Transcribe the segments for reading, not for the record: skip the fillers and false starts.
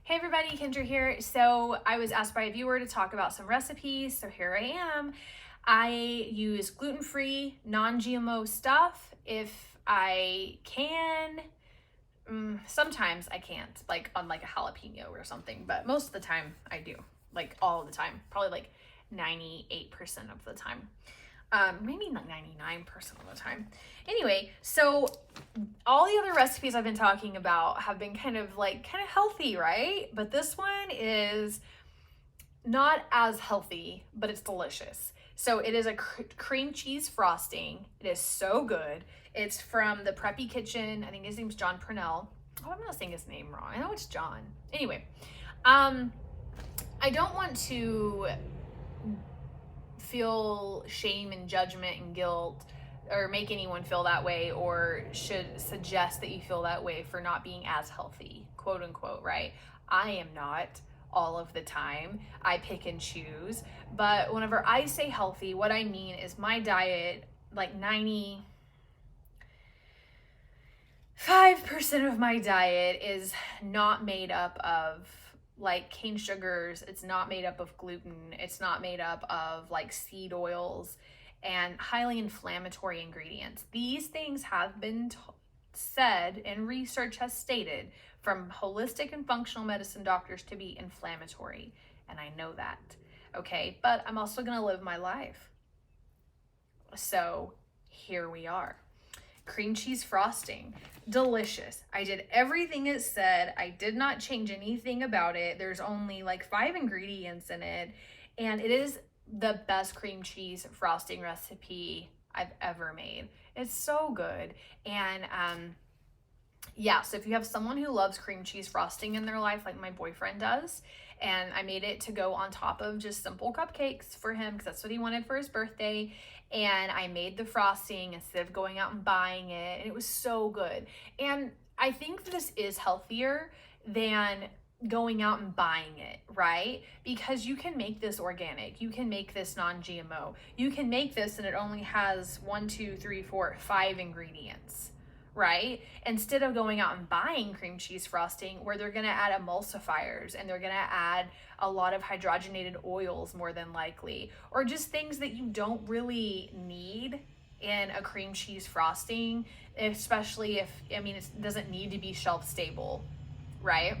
Hey everybody, Kendra here. So I was asked by a viewer to talk about some recipes, so here I am. I use gluten-free, non-GMO stuff if I can. Sometimes I can't, like on like a jalapeno or something, but most of the time I do, like all of the time, probably like 98% of the time. Maybe not 99% of the time. Anyway, so all the other recipes I've been talking about have been kind of healthy, right? But this one is not as healthy, but it's delicious. So it is a cream cheese frosting. It is so good. It's from the Preppy Kitchen. I think his name's John Purnell. Oh, I'm not saying his name wrong. I know it's John. Anyway, I don't want to feel shame and judgment and guilt or make anyone feel that way, or should suggest that you feel that way for not being as healthy, quote unquote, right? I am not all of the time. I pick and choose. But whenever I say healthy, what I mean is my diet, like 95% of my diet is not made up of like cane sugars. It's not made up of gluten. It's not made up of like seed oils and highly inflammatory ingredients. These things have been said, and research has stated from holistic and functional medicine doctors to be inflammatory. And I know that, okay? But I'm also gonna live my life. So here we are. Cream cheese frosting, delicious. I did everything it said. I did not change anything about it. There's only like 5 ingredients in it, and it is the best cream cheese frosting recipe I've ever made. It's so good. And yeah, so if you have someone who loves cream cheese frosting in their life, like my boyfriend does, and I made it to go on top of just simple cupcakes for him because that's what he wanted for his birthday. And I made the frosting instead of going out and buying it, and it was so good. And I think this is healthier than going out and buying it, right? Because you can make this organic, you can make this non-GMO, you can make this and it only has 5 ingredients, right? Instead of going out and buying cream cheese frosting where they're gonna add emulsifiers and they're gonna add a lot of hydrogenated oils more than likely, or just things that you don't really need in a cream cheese frosting, especially if, it doesn't need to be shelf stable, right?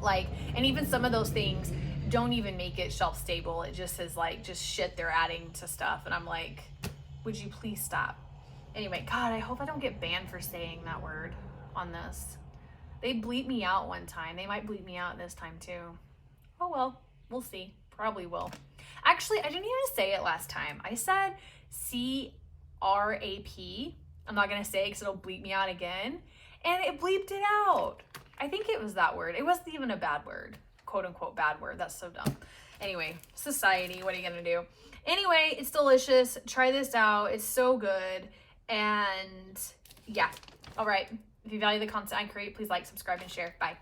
Like, and even some of those things don't even make it shelf stable. It just is like just shit they're adding to stuff. And I'm like, would you please stop? Anyway, God, I hope I don't get banned for saying that word on this. They bleeped me out one time. They might bleep me out this time too. Oh well, we'll see. Probably will. Actually, I didn't even say it last time. I said C-R-A-P. I'm not gonna say it because it'll bleep me out again. And it bleeped it out. I think it was that word. It wasn't even a bad word. Quote unquote bad word. That's so dumb. Anyway, society, what are you gonna do? Anyway, it's delicious. Try this out. It's so good. And yeah. All right. If you value the content I create, please like, subscribe, and share. Bye.